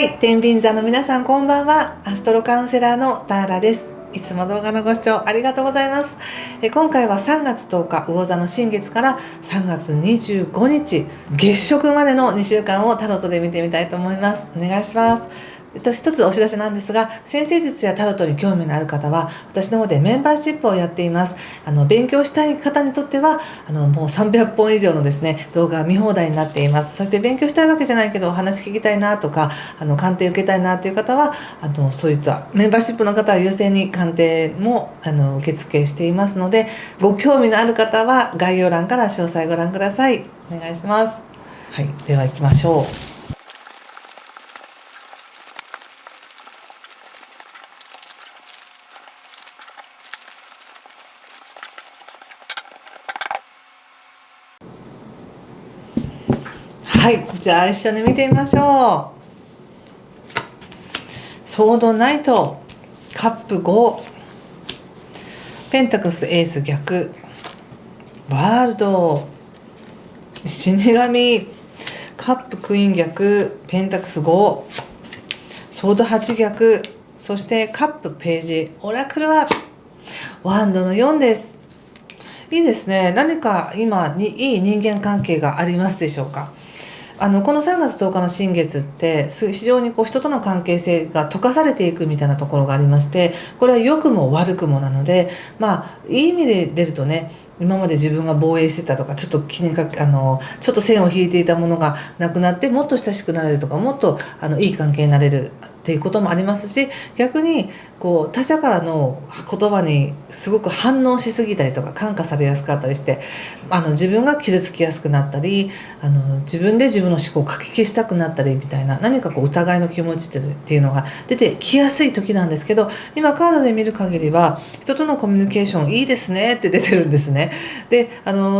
はい、天秤座の皆さんこんばんは。アストロカウンセラーのターラです。いつも動画のご視聴ありがとうございます。今回は3月10日魚座の新月から3月25日月食までの2週間をタロットで見てみたいと思います。お願いします。一つお知らせなんですが、占星術やタロットに興味のある方は私の方でメンバーシップをやっています。勉強したい方にとってはもう300本以上のですね動画が見放題になっています。そして勉強したいわけじゃないけどお話聞きたいなとか鑑定受けたいなという方はそういったメンバーシップの方は優先に鑑定も受付していますので、ご興味のある方は概要欄から詳細ご覧ください。お願いします。はい、では行きましょう。はい、じゃあ一緒に見てみましょう。ソードナイト、カップ5、ペンタクスエース逆、ワールド、死神、カップクイーン逆、ペンタクス5、ソード8逆、そしてカップページ、オラクルはワンドの4です。いいですね。何か今にいい人間関係がありますでしょうか。この3月10日の新月って非常に人との関係性が溶かされていくみたいなところがありまして、これは良くも悪くもなので、いい意味で出るとね、今まで自分が防衛してたとかちょっとちょっと線を引いていたものがなくなってもっと親しくなれるとか、もっといい関係になれるっていうこともありますし、逆に他者からの言葉にすごく反応しすぎたりとか感化されやすかったりして、自分が傷つきやすくなったり、自分で自分の思考をかき消したくなったりみたいな、何か疑いの気持ちっていうのが出てきやすい時なんですけど、今カードで見る限りは人とのコミュニケーションいいですねって出てるんですね。で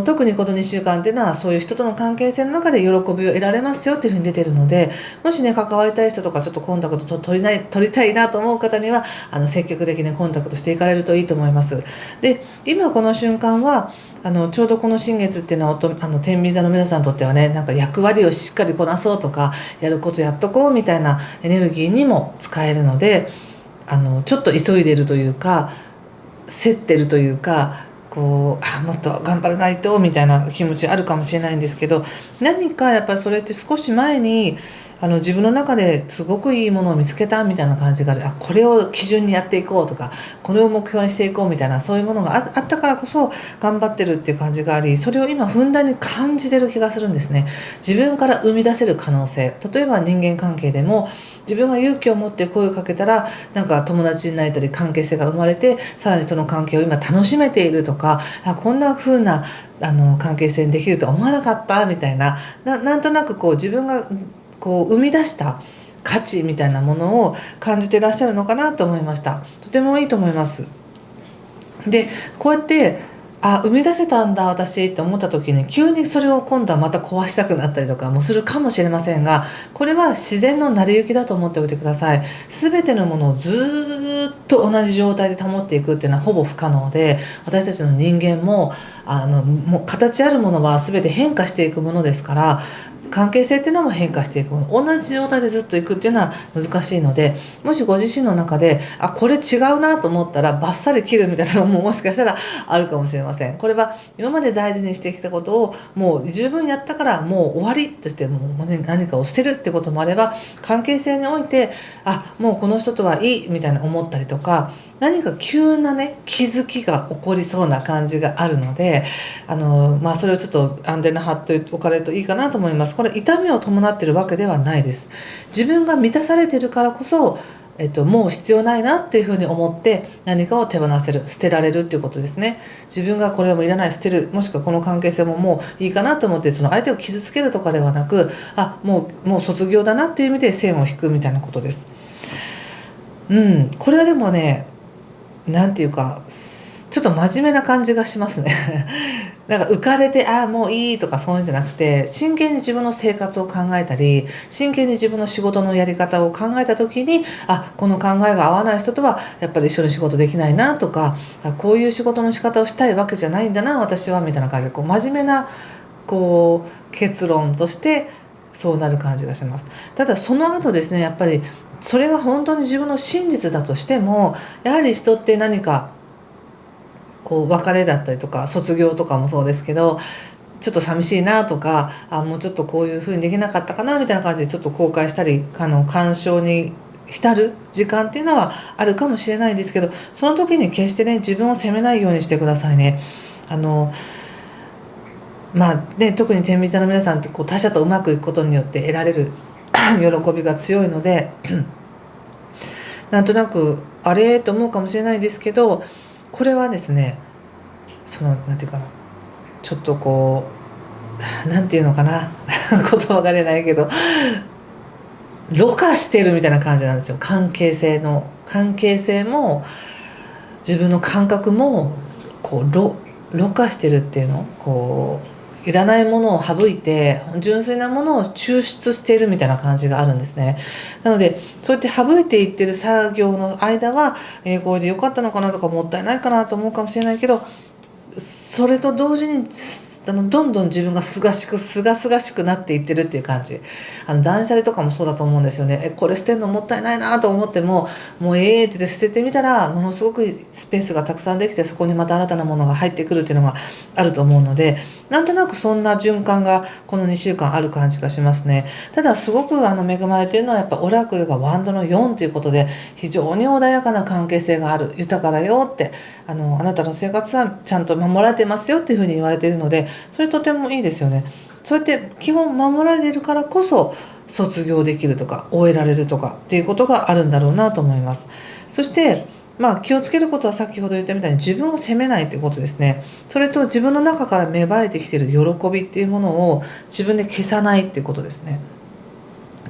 特にこの2週間っていうのはそういう人との関係性の中で喜びを得られますよっていうふうに出てるので、もしね関わりたい人とかちょっとコンタクト取りたいなと思う方には積極的にコンタクトしていかれるといいと思います。で今この瞬間はちょうどこの新月っていうのは天秤座の皆さんにとってはね、なんか役割をしっかりこなそうとかやることやっとこうみたいなエネルギーにも使えるので、ちょっと急いでるというか競ってるというか、もっと頑張らないとみたいな気持ちあるかもしれないんですけど、何かやっぱりそれって少し前に自分の中ですごくいいものを見つけたみたいな感じがある、これを基準にやっていこうとかこれを目標にしていこうみたいな、そういうものがあったからこそ頑張ってるっていう感じがあり、それを今ふんだんに感じてる気がするんですね。自分から生み出せる可能性、例えば人間関係でも自分が勇気を持って声をかけたらなんか友達になれたり関係性が生まれて、さらにその関係を今楽しめているとか、こんな風な関係性にできるとは思わなかったみたいな、なんとなく自分が生み出した価値みたいなものを感じてらっしゃるのかなと思いました。とてもいいと思います。でこうやって生み出せたんだ私って思った時に急にそれを今度はまた壊したくなったりとかもするかもしれませんが、これは自然の成り行きだと思っておいてください。全てのものをずっと同じ状態で保っていくっていうのはほぼ不可能で、私たちの人間ももう形あるものは全て変化していくものですから、関係性っていうのも変化していくもの、同じ状態でずっといくっていうのは難しいので、もしご自身の中でこれ違うなと思ったらバッサリ切るみたいなのももしかしたらあるかもしれません。これは今まで大事にしてきたことをもう十分やったからもう終わりとしてもう何かを捨てるってこともあれば、関係性においてもうこの人とはいいみたいな思ったりとか、何か急なね気づきが起こりそうな感じがあるので、それをちょっとアンテナ張っておかれるといいかなと思います。これ痛みを伴っているわけではないです。自分が満たされているからこそ、もう必要ないなっていうふうに思って何かを手放せる、捨てられるっていうことですね。自分がこれはもういらない、捨てる、もしくはこの関係性ももういいかなと思ってその相手を傷つけるとかではなく、もう卒業だなっていう意味で線を引くみたいなことです。これはでもね、なんていうかちょっと真面目な感じがしますねなんか浮かれてもういいとかそういうんじゃなくて、真剣に自分の生活を考えたり真剣に自分の仕事のやり方を考えた時にこの考えが合わない人とはやっぱり一緒に仕事できないなとか、こういう仕事の仕方をしたいわけじゃないんだな私はみたいな感じで真面目な結論としてそうなる感じがします。ただその後ですね、やっぱりそれが本当に自分の真実だとしても、やはり人って何かこう別れだったりとか卒業とかもそうですけど、ちょっと寂しいなとか、もうちょっとこういう風にできなかったかなみたいな感じでちょっと後悔したり、感傷に浸る時間っていうのはあるかもしれないんですけど、その時に決してね、自分を責めないようにしてくださいね。特に天秤座の皆さんって他者とうまくいくことによって得られる喜びが強いのでなんとなくあれと思うかもしれないですけど、これはですね、なんていうかな、ちょっとなんていうのかな言葉が出ないけど、ろ過してるみたいな感じなんですよ。関係性も自分の感覚もろ過してるっていうの、いらないものを省いて純粋なものを抽出しているみたいな感じがあるんですね。なのでそうやって省いていってる作業の間は、これで良かったのかなとか、もったいないかなと思うかもしれないけど、それと同時にどんどん自分がすがすがしくなっていってるっていう感じ。断捨離とかもそうだと思うんですよね。これ捨てるのもったいないなと思っても、もうって言って捨ててみたら、ものすごくスペースがたくさんできて、そこにまた新たなものが入ってくるっていうのがあると思うので、なんとなくそんな循環がこの2週間ある感じがしますね。ただすごく恵まれているのは、やっぱオラクルがワンドの4ということで、非常に穏やかな関係性がある、豊かだよって、あなたの生活はちゃんと守られてますよっていうふうに言われているので、それとてもいいですよね。そうやって基本守られているからこそ卒業できるとか終えられるとかっていうことがあるんだろうなと思います。そして気をつけることは、先ほど言ったみたいに自分を責めないということですね。それと自分の中から芽生えてきている喜びっていうものを自分で消さないっていうことですね。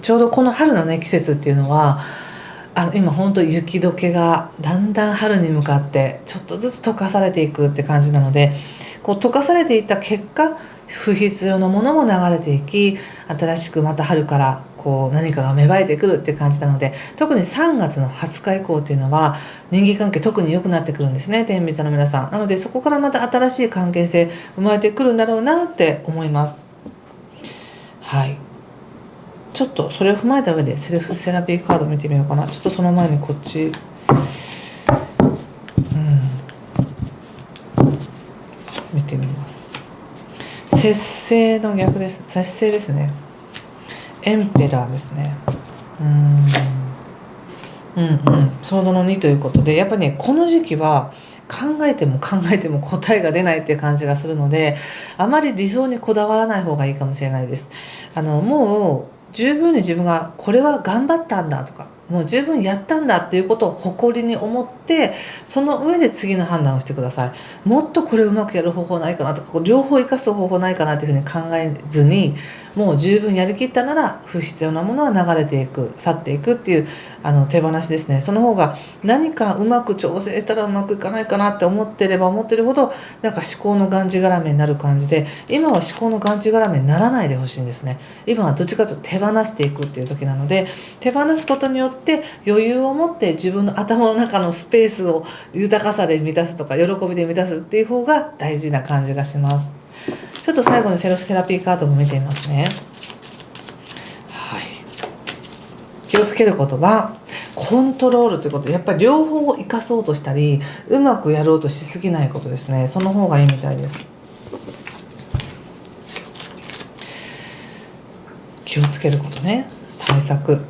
ちょうどこの春のね季節っていうのは、今本当雪解けがだんだん春に向かってちょっとずつ溶かされていくって感じなので、溶かされていった結果、不必要なものも流れていき、新しくまた春から何かが芽生えてくるっていう感じなので、特に3月の20日以降っていうのは人間関係特に良くなってくるんですね、天秤座の皆さん。なのでそこからまた新しい関係性生まれてくるんだろうなって思います。はい、ちょっとそれを踏まえた上でセルフセラピーカードを見てみようかな。ちょっとその前にこっち、見てみます。節制の逆です。節制ですね。エンペラーですね。ソードの2ということで、やっぱりね、この時期は考えても考えても答えが出ないっていう感じがするので、あまり理想にこだわらない方がいいかもしれないです。もう十分に自分がこれは頑張ったんだとか、もう十分やったんだっていうことを誇りに思って、その上で次の判断をしてください。もっとこれうまくやる方法ないかなとか、両方生かす方法ないかなというふうに考えずに、もう十分やりきったなら不必要なものは流れていく、去っていくっていう手放しですね。その方が何かうまく調整したらうまくいかないかなって思ってれば思ってるほど、なんか思考のがんじがらめになる感じで、今は思考のがんじがらめにならないでほしいんですね。今はどっちかというと手放していくっていう時なので、手放すことによって余裕を持って自分の頭の中のスペースを豊かさで満たすとか喜びで満たすっていう方が大事な感じがします。ちょっと最後にセルフセラピーカードも見てみますね。はい、気をつけることはコントロールということで、やっぱり両方を生かそうとしたりうまくやろうとしすぎないことですね。その方がいいみたいです。気をつけることね、対策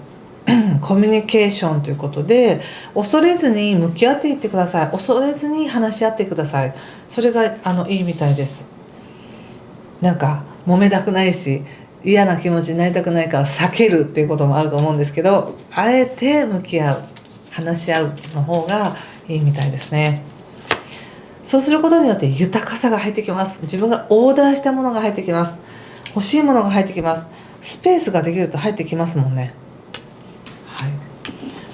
コミュニケーションということで、恐れずに向き合っていってください。恐れずに話し合ってください。それがいいみたいです。なんか揉めたくないし、嫌な気持ちになりたくないから避けるっていうこともあると思うんですけど、あえて向き合う、話し合うの方がいいみたいですね。そうすることによって豊かさが入ってきます。自分がオーダーしたものが入ってきます。欲しいものが入ってきます。スペースができると入ってきますもんね。はい、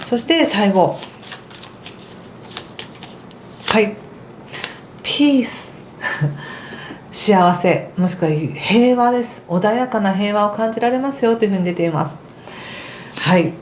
そして最後、はい、ピース幸せ、もしくは平和です。穏やかな平和を感じられますよというふうに出ています。はい、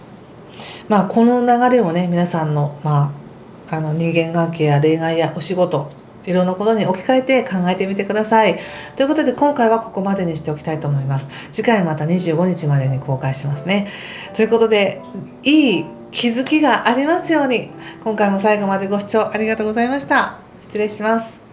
この流れをね、皆さんの、人間関係や恋愛やお仕事、いろんなことに置き換えて考えてみてください。ということで今回はここまでにしておきたいと思います。次回また25日までに公開しますね。ということで、いい気づきがありますように。今回も最後までご視聴ありがとうございました。失礼します。